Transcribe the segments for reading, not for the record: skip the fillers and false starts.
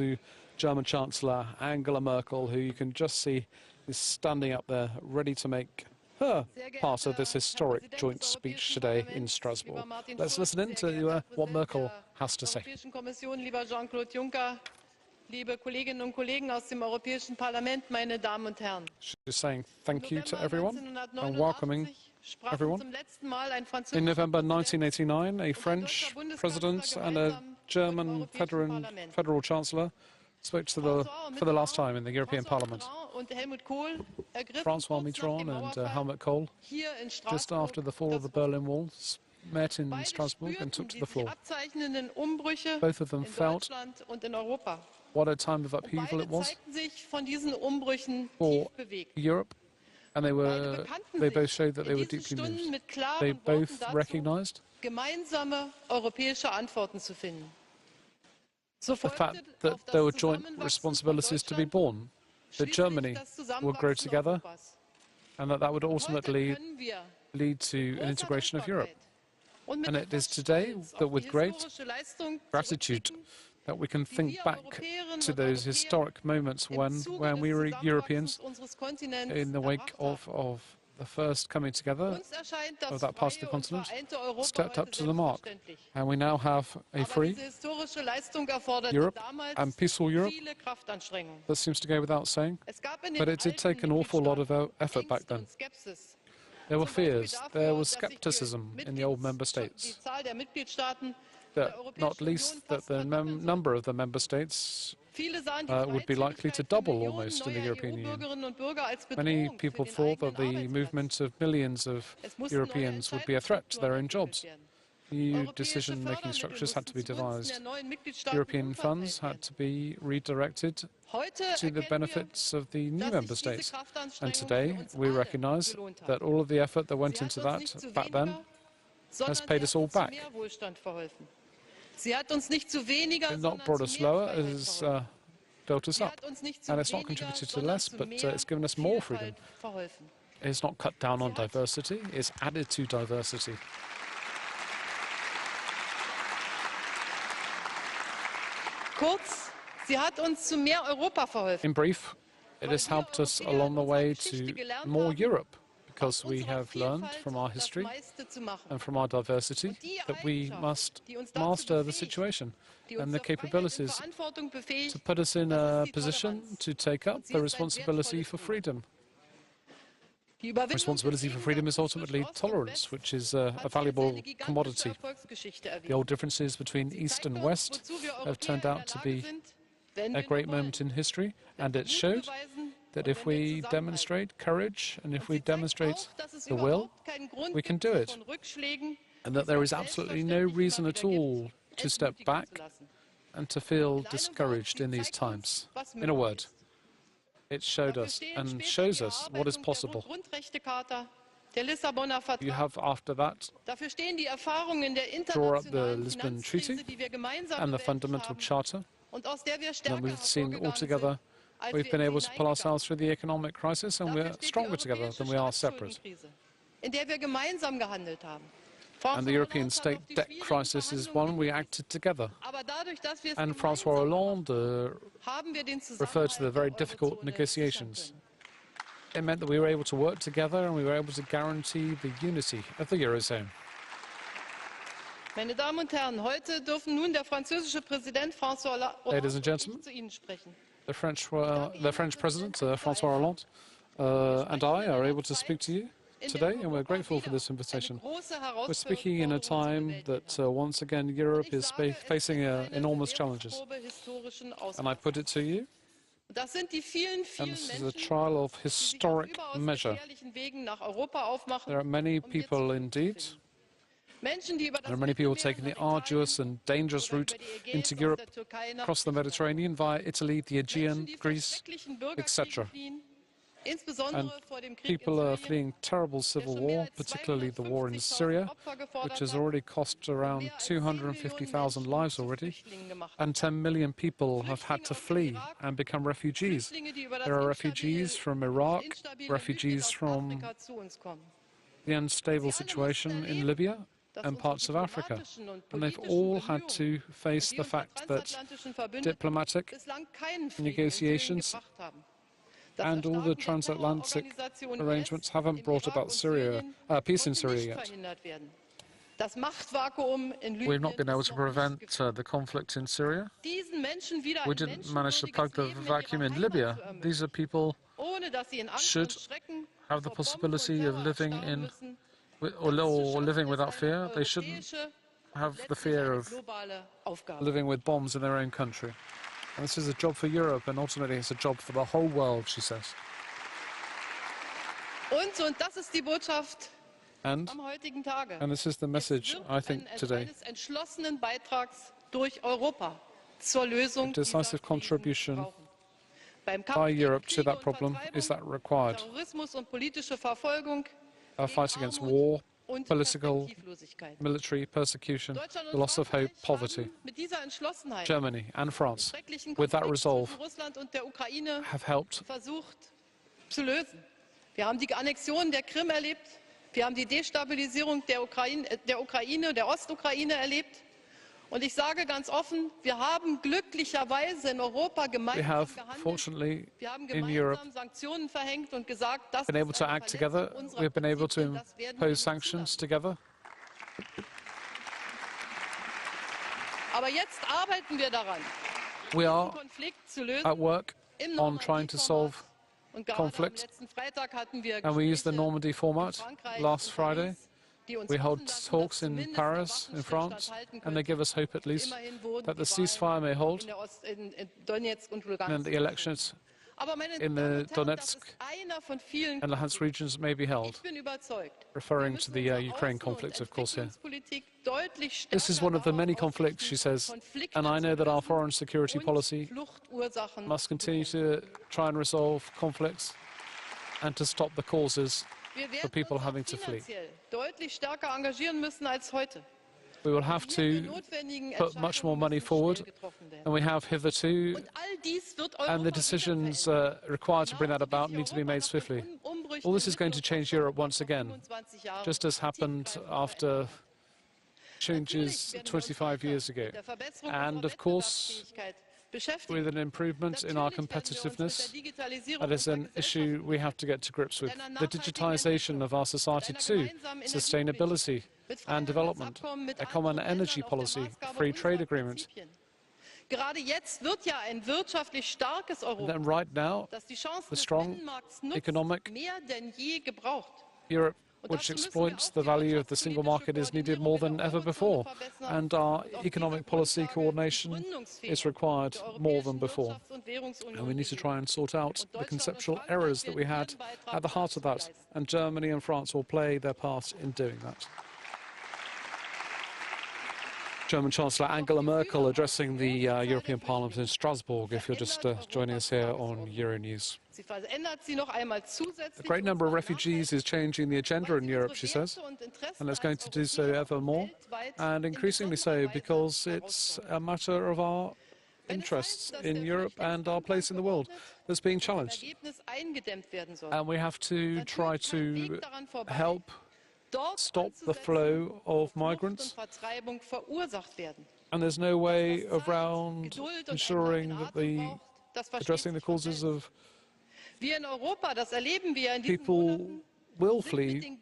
to German Chancellor Angela Merkel, who you can just see is standing up there, ready to make her part of this historic joint speech today in Strasbourg. Let's listen in to what Merkel has to say. Liebe Kolleginnen und Kollegen aus dem Europäischen Parlament, meine Damen und Herren. She's saying thank you to everyone and welcoming everyone. In November 1989, a French president and a German federal chancellor spoke for the last time in the European Parliament. Francois and Helmut Kohl, just after the fall of the Berlin Wall, met in Strasbourg and took to the floor. Both of them felt what a time of upheaval it was for Europe, and they both showed that they were deeply moved. They both recognized the fact that there were joint responsibilities to be borne, that Germany would grow together, and that would ultimately lead to an integration of Europe. And it is today that with great gratitude that we can think back to those historic moments when we were Europeans in the wake of the first coming together of that part of the continent, stepped up to the mark. And we now have a free Europe and peaceful Europe. That seems to go without saying, but it did take an awful lot of effort back then. There were fears, there was skepticism in the old member states, that not least that the number of the member states would be likely to double almost in the European Union. Many people thought that the movement of millions of Europeans would be a threat to their own jobs. New decision-making structures had to be devised. European funds had to be redirected to the benefits of the new member states. And today we recognize that all of the effort that went into that back then has paid us all back. It's not brought us lower, it has built us up. And it's not contributed to less, but it's given us more freedom. It's not cut down on diversity, it's added to diversity. In brief, it has helped us along the way to more Europe, because we have learned from our history and from our diversity that we must master the situation and the capabilities to put us in a position to take up the responsibility for freedom. Responsibility for freedom is ultimately tolerance, which is a valuable commodity. The old differences between East and West have turned out to be a great moment in history, and it showed that if we demonstrate courage and if we demonstrate the will, we can do it, and that there is absolutely no reason at all to step back and to feel discouraged in these times. In a word, it showed us and shows us what is possible. You have, after that, draw up the Lisbon Treaty and the Fundamental Charter, and we've seen altogether we've been able to pull ourselves through the economic crisis, and we're stronger together than we are separate. And the European state debt crisis is one we acted together. And Francois Hollande referred to the very difficult negotiations. It meant that we were able to work together and we were able to guarantee the unity of the Eurozone. Ladies and gentlemen, the French President, Francois Hollande, and I are able to speak to you today, and we're grateful for this invitation. We're speaking in a time that once again Europe is facing enormous challenges. And I put it to you, and this is a trial of historic measure. There are many people indeed. There are many people taking the arduous and dangerous route into Europe, across the Mediterranean, via Italy, the Aegean, Greece, etc. And people are fleeing terrible civil war, particularly the war in Syria, which has already cost around 250,000 lives already, and 10 million people have had to flee and become refugees. There are refugees from Iraq, refugees from the unstable situation in Libya, and parts of Africa. And they've all had to face the fact that diplomatic negotiations and all the transatlantic arrangements haven't brought about peace in Syria yet. We've not been able to prevent the conflict in Syria. We didn't manage to plug the vacuum in Libya. These are people should have the possibility of living in or living without fear. They shouldn't have the fear of living with bombs in their own country. And this is a job for Europe, and ultimately it's a job for the whole world, she says. And this is the message, I think, today. A decisive contribution by Europe to that problem is that required. A fight against war, political, military persecution, the loss of hope, poverty. Germany and France, with that resolve, have helped. Wir haben die Annexion der Krim erlebt. Wir haben die Destabilisierung der Ostukraine erlebt. Und ich sage ganz offen, wir haben glücklicherweise in Europa gemeinsam gehandelt. Wir haben gemeinsam Sanktionen verhängt und gesagt, das ist eine Verletzung unserer Prinzipien, das werden wir nicht zulassen. Aber jetzt arbeiten wir daran, diesen Konflikt zu lösen. At work on trying to solve conflict, and we use the Normandy format. Last Friday, we held talks in Paris, in France, and they give us hope at least that the ceasefire may hold and the elections in the Donetsk and Luhansk regions may be held, referring to the Ukraine conflict, of course, here. This is one of the many conflicts, she says, and I know that our foreign security policy must continue to try and resolve conflicts and to stop the causes for people having to flee. We will have to put much more money forward than we have hitherto, and the decisions required to bring that about need to be made swiftly. All this is going to change Europe once again, just as happened after changes 25 years ago. And of course, with an improvement in our competitiveness, that is an issue we have to get to grips with. The digitization of our society too, sustainability and development, a common energy policy, free trade agreement. And then right now, the strong economic Europe, which exploits the value of the single market, is needed more than ever before. And our economic policy coordination is required more than before. And we need to try and sort out the conceptual errors that we had at the heart of that. And Germany and France will play their part in doing that. German Chancellor Angela Merkel addressing the European Parliament in Strasbourg, if you're just joining us here on Euronews. A great number of refugees is changing the agenda in Europe, she says, and it's going to do so ever more, and increasingly so because it's a matter of our interests in Europe and our place in the world that's being challenged. And we have to try to help stop the flow of migrants, and there's no way around ensuring that addressing the causes of people will flee,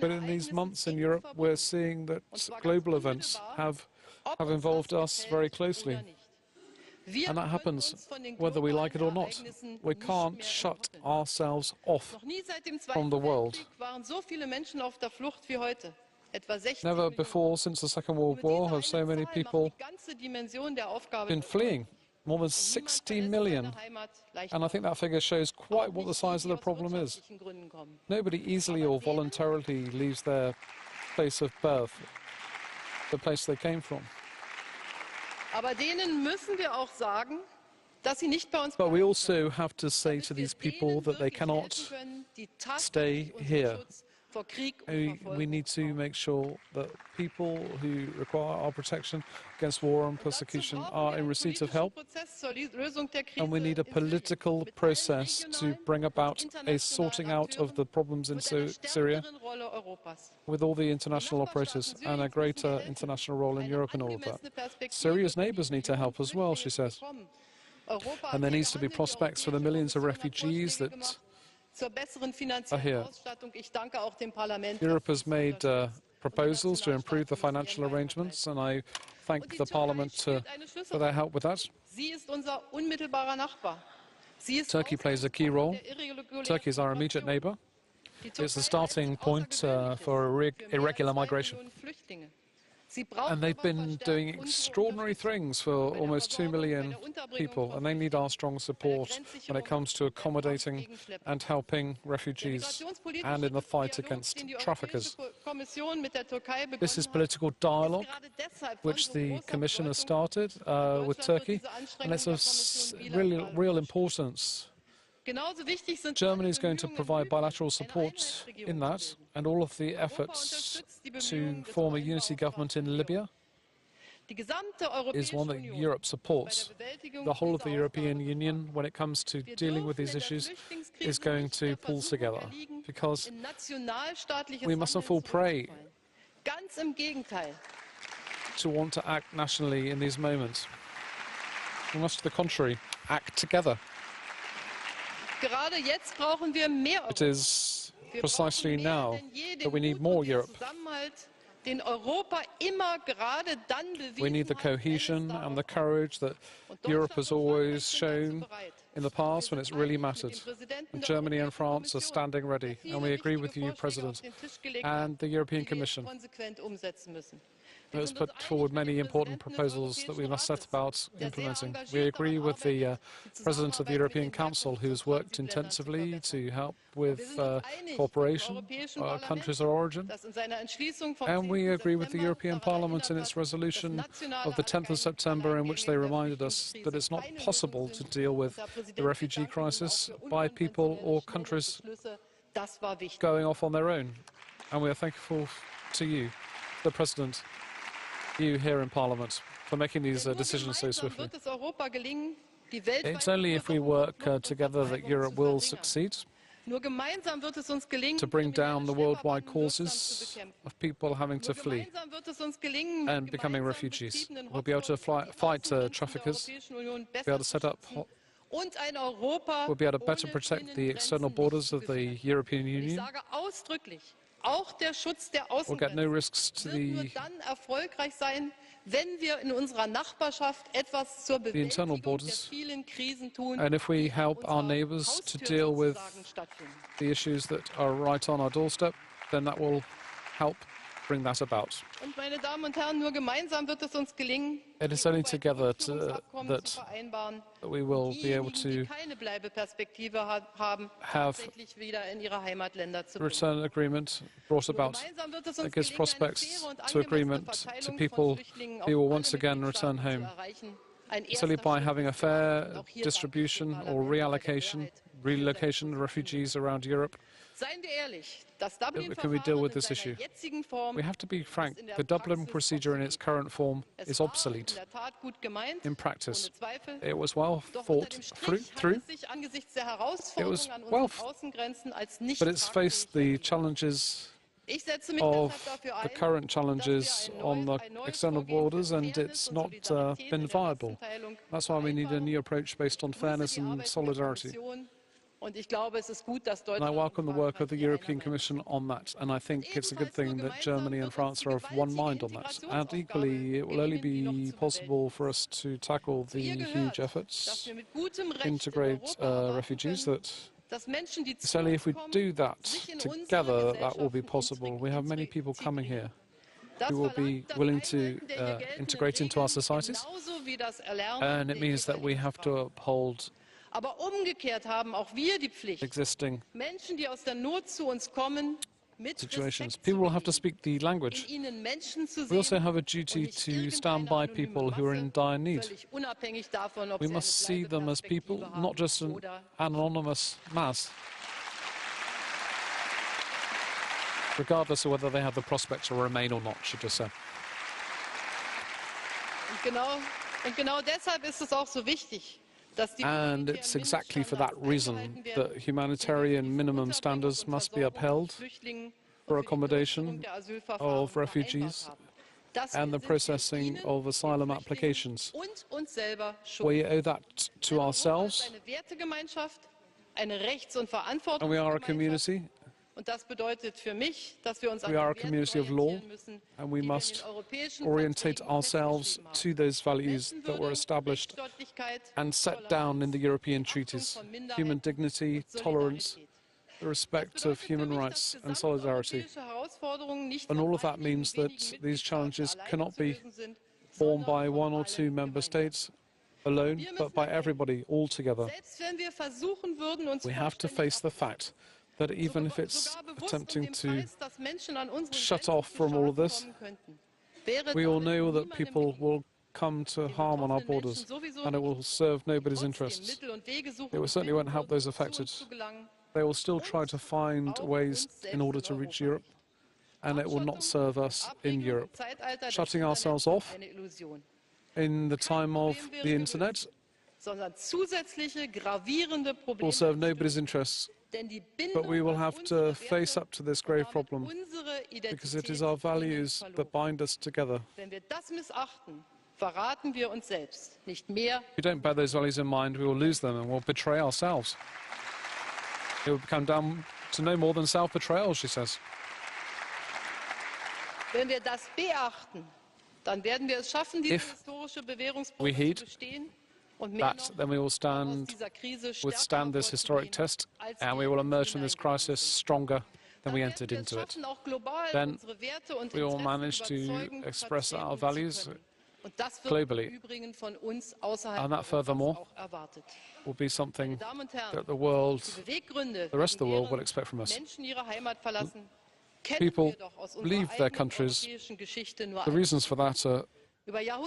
but in these months in Europe we're seeing that global events have involved us very closely. And that happens whether we like it or not. We can't shut ourselves off from the world. Never before since the Second World War have so many people been fleeing. More than 60 million. And I think that figure shows quite what the size of the problem is. Nobody easily or voluntarily leaves their place of birth, the place they came from. But we also have to say to these people that they cannot stay here. We need to make sure that people who require our protection against war and persecution are in receipt of help. And we need a political process to bring about a sorting out of the problems in Syria with all the international operators and a greater international role in Europe in all of that. Syria's neighbors need to help as well, she says. And there needs to be prospects for the millions of refugees that are here. Europe has made proposals to improve the financial arrangements, and I thank the Parliament for their help with that. Turkey plays a key role. Turkey is our immediate neighbor. It's the starting point for irregular migration. And they've been doing extraordinary things for almost 2 million people, and they need our strong support when it comes to accommodating and helping refugees and in the fight against traffickers. This is political dialogue, which the Commission has started with Turkey, and it's of real importance. Germany is going to provide bilateral support in that, and all of the efforts to form a unity government in Libya is one that Europe supports. The whole of the European Union, when it comes to dealing with these issues, is going to pull together, because we mustn't fall prey to want to act nationally in these moments. We must, to the contrary, act together. It is precisely now that we need more Europe. We need the cohesion and the courage that Europe has always shown in the past when it's really mattered. And Germany and France are standing ready, and we agree with you, President, and the European Commission. It has put forward many important proposals that we must set about implementing. We agree with the President of the European Council, who has worked intensively to help with cooperation, countries of origin. And we agree with the European Parliament in its resolution of the 10th of September, in which they reminded us that it's not possible to deal with the refugee crisis by people or countries going off on their own. And we are thankful to you, the President, you here in Parliament, for making these decisions so swiftly. It's only if we work together that Europe will succeed to bring down the worldwide causes of people having to flee and becoming refugees. We'll be able to fight traffickers, be able to set up, we'll be able to better protect the external borders of the European Union. We'll get no risks to the internal borders, and if we help our neighbours to deal with the issues that are right on our doorstep, then that will help bring that about. It is only together that we will be able to have a return agreement brought about that gives prospects to agreement to people who will once again return home. It's only by having a fair distribution or relocation of refugees around Europe can we deal with this issue. We have to be frank. The Dublin procedure in its current form is obsolete. In practice, it was well thought through. It was well, but it's faced the challenges of the current challenges on the external borders, and it's not been viable. That's why we need a new approach based on fairness and solidarity. And I welcome the work of the European Commission on that, and I think it's a good thing that Germany and France are of one mind on that. And equally, it will only be possible for us to tackle the huge efforts, integrate refugees, it's only if we do that together that will be possible. We have many people coming here who will be willing to integrate into our societies, and it means that we have to uphold existing situations. People will have to speak the language. We also have a duty to stand by people who are in dire need. We must see them as people, not just an anonymous mass. regardless of whether they have the prospect to remain or not, she just said. And it's exactly for that reason that humanitarian minimum standards must be upheld for accommodation of refugees and the processing of asylum applications. We owe that to ourselves, and we are a community. We are a community of law, and we must orientate ourselves to those values that were established and set down in the European treaties: human dignity, tolerance, the respect of human rights and solidarity. And all of that means that these challenges cannot be borne by one or two member states alone, but by everybody all together. We have to face the fact that even if it's attempting to shut off from all of this, we all know that people will come to harm on our borders, and it will serve nobody's interests. It certainly won't help those affected. They will still try to find ways in order to reach Europe, and it will not serve us in Europe. Shutting ourselves off in the time of the internet will serve nobody's interests. But we will have to face up to this grave problem, because it is our values that bind us together. If we don't bear those values in mind, we will lose them and we'll betray ourselves. It will come down to no more than self-betrayal, she says. If we heed that, then we will withstand this historic test, and we will emerge from this crisis stronger than we entered into it. Then we will manage to express our values globally, and that furthermore will be something that the rest of the world will expect from us. People leave their countries. The reasons for that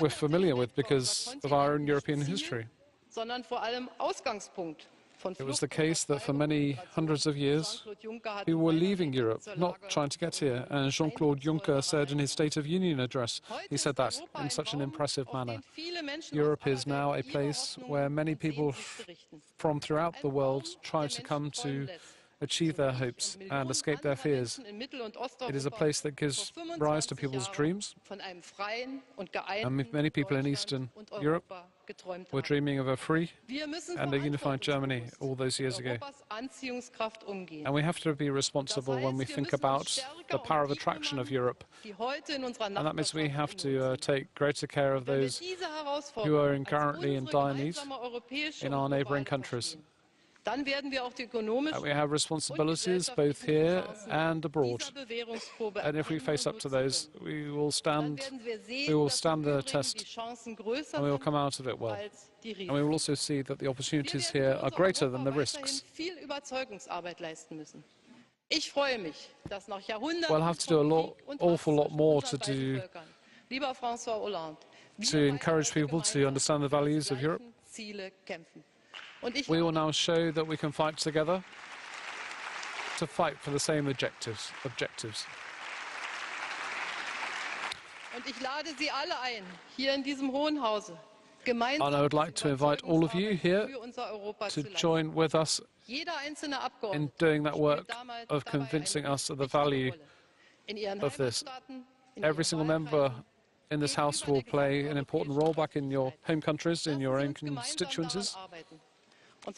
we're familiar with because of our own European history. It was the case that for many hundreds of years, we were leaving Europe, not trying to get here. And Jean-Claude Juncker said in his State of Union address, he said that in such an impressive manner. Europe is now a place where many people from throughout the world try to come to achieve their hopes and escape their fears. It is a place that gives rise to people's dreams. And many people in Eastern Europe were dreaming of a free and a unified Germany all those years ago. And we have to be responsible when we think about the power of attraction of Europe. And that means we have to take greater care of those who are currently in dire need in our neighboring countries. We have responsibilities both here and abroad. And if we face up to those, we will stand the test, and we will come out of it well. And we will also see that the opportunities here are greater than the risks. We'll have to do an awful lot more to encourage people to understand the values of Europe. We will now show that we can fight together to fight for the same objectives. And I would like to invite all of you here to join with us in doing that work of convincing us of the value of this. Every single member in this House will play an important role back in your home countries, in your own constituencies. In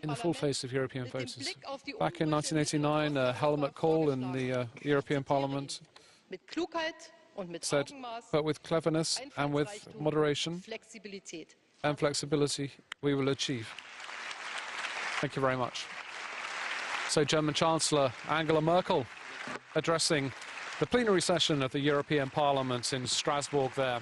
the full face of European voters. Back in 1989, Helmut Kohl in the European Parliament said, but with cleverness and with moderation and flexibility, we will achieve. Thank you very much. So German Chancellor Angela Merkel addressing the plenary session of the European Parliament in Strasbourg there.